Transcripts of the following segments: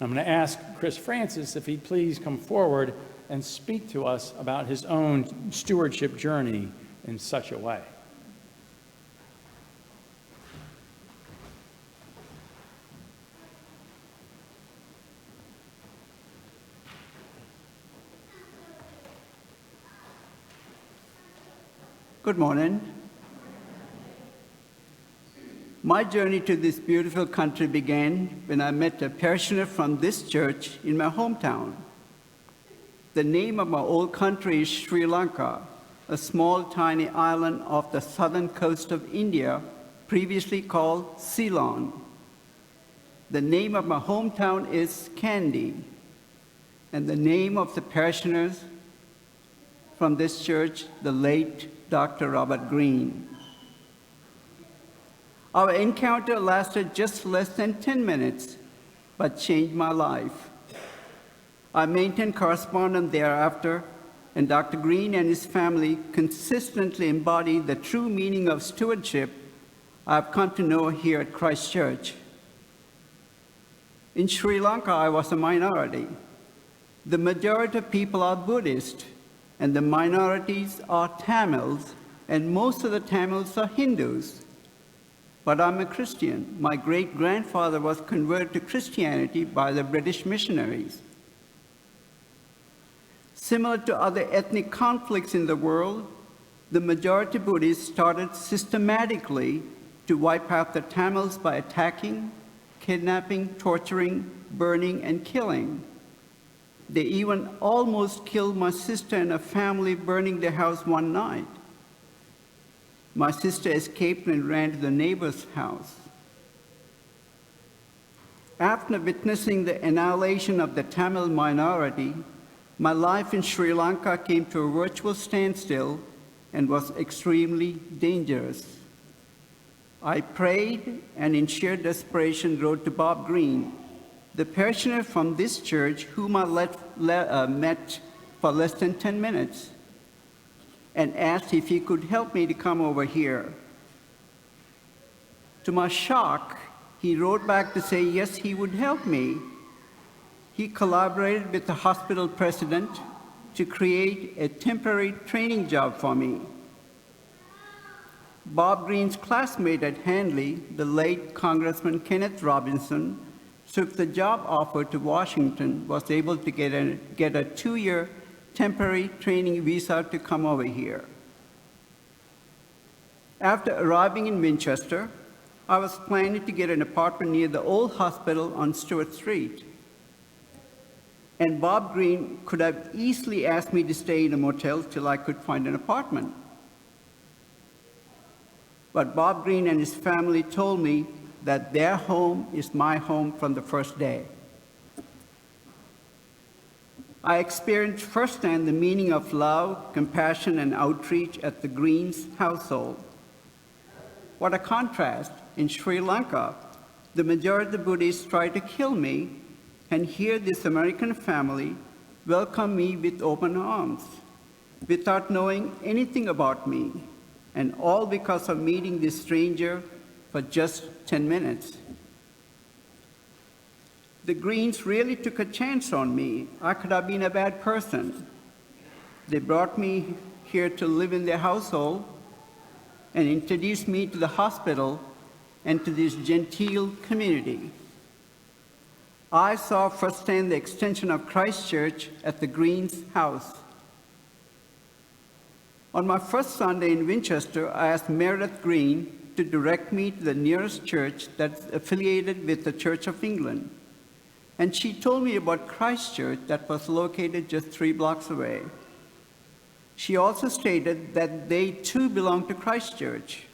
I'm going to ask Chris Francis if he'd please come forward and speak to us about his own stewardship journey in such a way. Good morning. My journey to this beautiful country began when I met a parishioner from this church in my hometown. The name of my old country is Sri Lanka, a small tiny island off the southern coast of India, previously called Ceylon. The name of my hometown is Kandy, and the name of the parishioners from this church, the late Dr. Robert Green. Our encounter lasted just less than 10 minutes, but changed my life. I maintained correspondence thereafter, and Dr. Green and his family consistently embody the true meaning of stewardship I've come to know here at Christ Church. In Sri Lanka, I was a minority. The majority of people are Buddhist, and the minorities are Tamils, and most of the Tamils are Hindus. But I'm a Christian. My great-grandfather was converted to Christianity by the British missionaries. Similar to other ethnic conflicts in the world, the majority Buddhists started systematically to wipe out the Tamils by attacking, kidnapping, torturing, burning, and killing. They even almost killed my sister and her family, burning their house one night. My sister escaped and ran to the neighbor's house. After witnessing the annihilation of the Tamil minority, my life in Sri Lanka came to a virtual standstill and was extremely dangerous. I prayed and in sheer desperation wrote to Bob Green, the parishioner from this church whom I met for less than 10 minutes, and asked if he could help me to come over here. To my shock, he wrote back to say yes, he would help me. He collaborated with the hospital president to create a temporary training job for me. Bob Green's classmate at Handley, the late Congressman Kenneth Robinson, took the job offer to Washington, was able to get a 2-year temporary training visa to come over here. After arriving in Winchester, I was planning to get an apartment near the old hospital on Stewart Street. And Bob Green could have easily asked me to stay in a motel till I could find an apartment. But Bob Green and his family told me that their home is my home from the first day. I experienced firsthand the meaning of love, compassion, and outreach at the Greens' household. What a contrast. In Sri Lanka, the majority of Buddhists tried to kill me, and here this American family welcomed me with open arms, without knowing anything about me, and all because of meeting this stranger for just 10 minutes. The Greens really took a chance on me. I could have been a bad person. They brought me here to live in their household and introduced me to the hospital and to this genteel community. I saw firsthand the extension of Christ Church at the Greens' house. On my first Sunday in Winchester, I asked Meredith Green to direct me to the nearest church that's affiliated with the Church of England. And she told me about Christ Church that was located just 3 blocks away. She also stated that they too belong to Christ Church.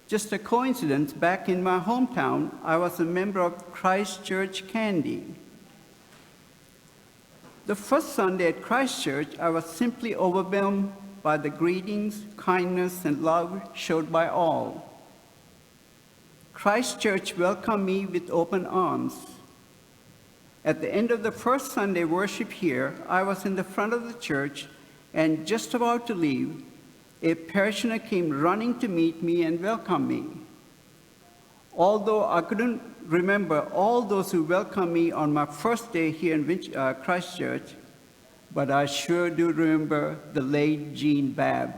Just a coincidence, back in my hometown, I was a member of Christ Church Kandy. The first Sunday at Christ Church, I was simply overwhelmed by the greetings, kindness, and love showed by all. Christ Church welcomed me with open arms. At the end of the first Sunday worship here, I was in the front of the church and just about to leave. A parishioner came running to meet me and welcome me. Although I couldn't remember all those who welcomed me on my first day here in Christchurch, but I sure do remember the late Jean Babb.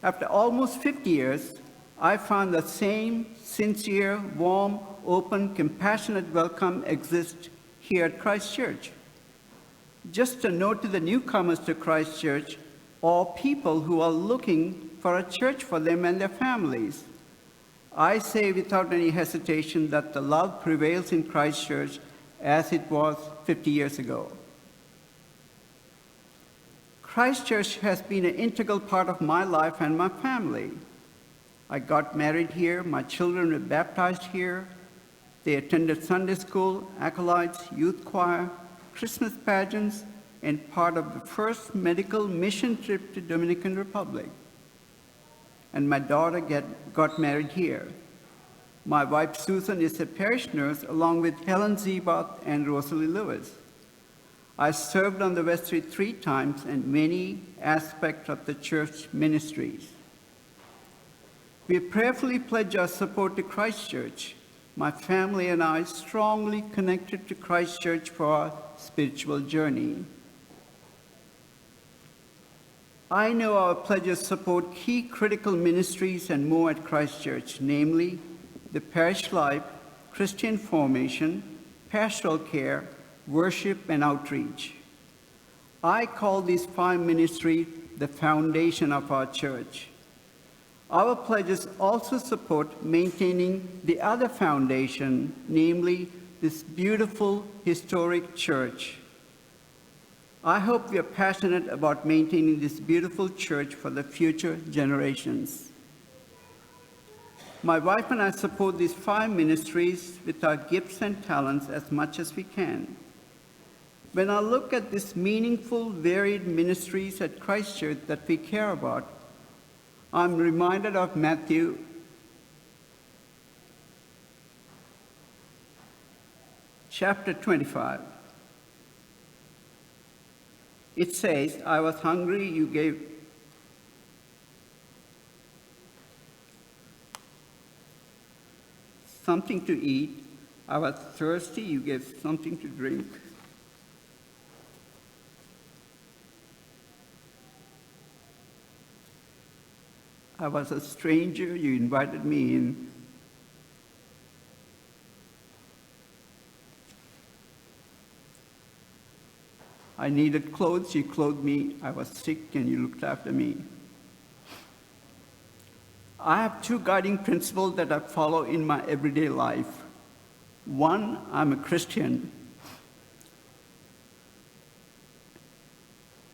After almost 50 years, I found the same sincere, warm, open, compassionate welcome exists here at Christchurch. Just a note to the newcomers to Christchurch, or people who are looking for a church for them and their families. I say without any hesitation that the love prevails in Christchurch as it was 50 years ago. Christchurch has been an integral part of my life and my family. I got married here, my children were baptized here, they attended Sunday school, acolytes, youth choir, Christmas pageants, and part of the first medical mission trip to Dominican Republic. And my daughter got married here. My wife Susan is a parish nurse along with Helen Zebath and Rosalie Lewis. I served on the vestry 3 times and many aspects of the church ministries. We prayerfully pledge our support to Christchurch. My family and I strongly connected to Christchurch for our spiritual journey. I know our pledges support key critical ministries and more at Christchurch, namely the parish life, Christian formation, pastoral care, worship, and outreach. I call these 5 ministries the foundation of our church. Our pledges also support maintaining the other foundation, namely this beautiful historic church. I hope we are passionate about maintaining this beautiful church for the future generations. My wife and I support these 5 ministries with our gifts and talents as much as we can. When I look at these meaningful, varied ministries at Christchurch that we care about, I'm reminded of Matthew chapter 25. It says, I was hungry, you gave something to eat. I was thirsty, you gave something to drink. I was a stranger, you invited me in. I needed clothes, you clothed me. I was sick, and you looked after me. I have 2 guiding principles that I follow in my everyday life. 1, I'm a Christian,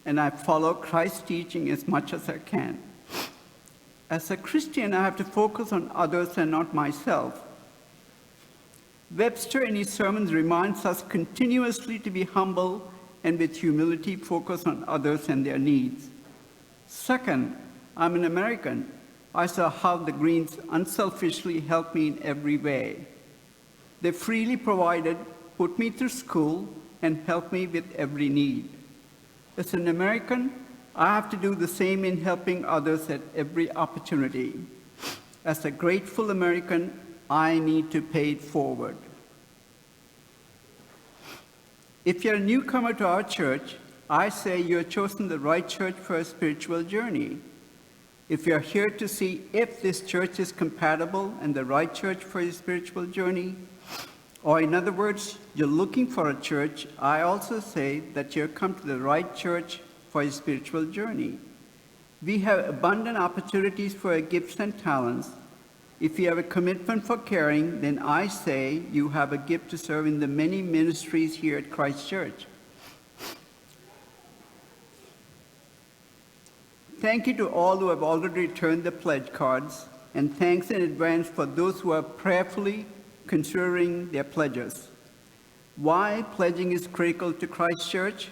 and I follow Christ's teaching as much as I can. As a Christian, I have to focus on others and not myself. Webster in his sermons reminds us continuously to be humble and with humility focus on others and their needs. 2nd, I'm an American. I saw how the Greens unselfishly helped me in every way. They freely provided, put me through school, and helped me with every need. As an American, I have to do the same in helping others at every opportunity. As a grateful American, I need to pay it forward. If you're a newcomer to our church, I say you have chosen the right church for a spiritual journey. If you're here to see if this church is compatible and the right church for your spiritual journey, or in other words, you're looking for a church, I also say that you've come to the right church for your spiritual journey. We have abundant opportunities for your gifts and talents. If you have a commitment for caring, then I say you have a gift to serve in the many ministries here at Christchurch. Thank you to all who have already returned the pledge cards, and thanks in advance for those who are prayerfully considering their pledges. Why pledging is critical to Christchurch?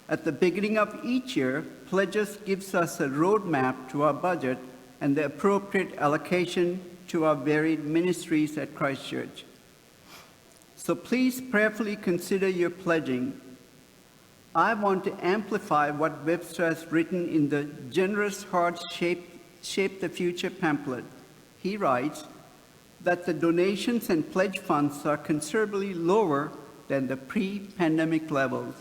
At the beginning of each year, pledges gives us a roadmap to our budget and the appropriate allocation to our varied ministries at Christchurch. So please prayerfully consider your pledging. I want to amplify what Webster has written in the Generous Hearts Shape the Future pamphlet. He writes that the donations and pledge funds are considerably lower than the pre-pandemic levels.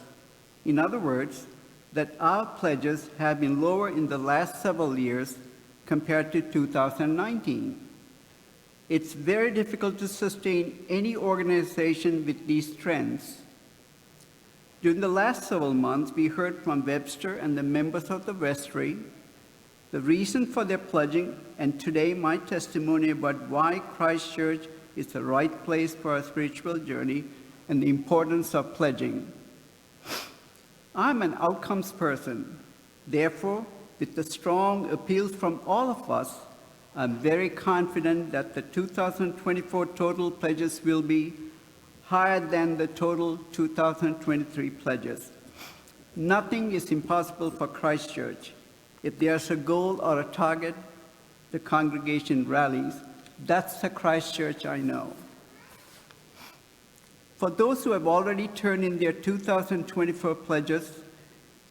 In other words, that our pledges have been lower in the last several years compared to 2019. It's very difficult to sustain any organization with these trends. During the last several months, we heard from Webster and the members of the vestry the reason for their pledging, and today my testimony about why Christ Church is the right place for our spiritual journey and the importance of pledging. I'm an outcomes person. Therefore, with the strong appeals from all of us, I'm very confident that the 2024 total pledges will be higher than the total 2023 pledges. Nothing is impossible for Christ Church. If there's a goal or a target, the congregation rallies. That's the Christ Church I know. For those who have already turned in their 2024 pledges,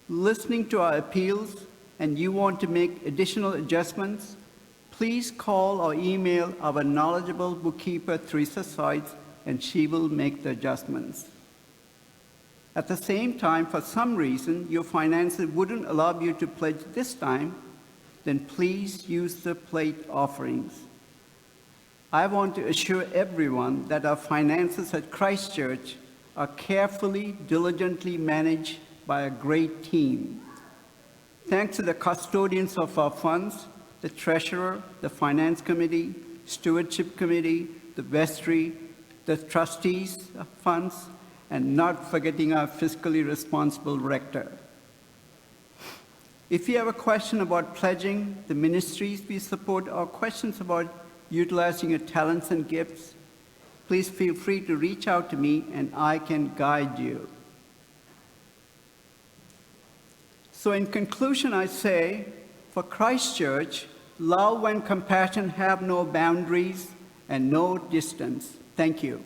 listening to our appeals, and you want to make additional adjustments, please call or email our knowledgeable bookkeeper, Teresa Sides, and she will make the adjustments. At the same time, for some reason, your finances wouldn't allow you to pledge this time, then please use the plate offerings. I want to assure everyone that our finances at Christ Church are carefully, diligently managed by a great team. Thanks to the custodians of our funds, the treasurer, the finance committee, stewardship committee, the vestry, the trustees of funds, and not forgetting our fiscally responsible rector. If you have a question about pledging the ministries we support or questions about utilizing your talents and gifts, please feel free to reach out to me and I can guide you. So in conclusion, I say, for Christ Church, love and compassion have no boundaries and no distance. Thank you.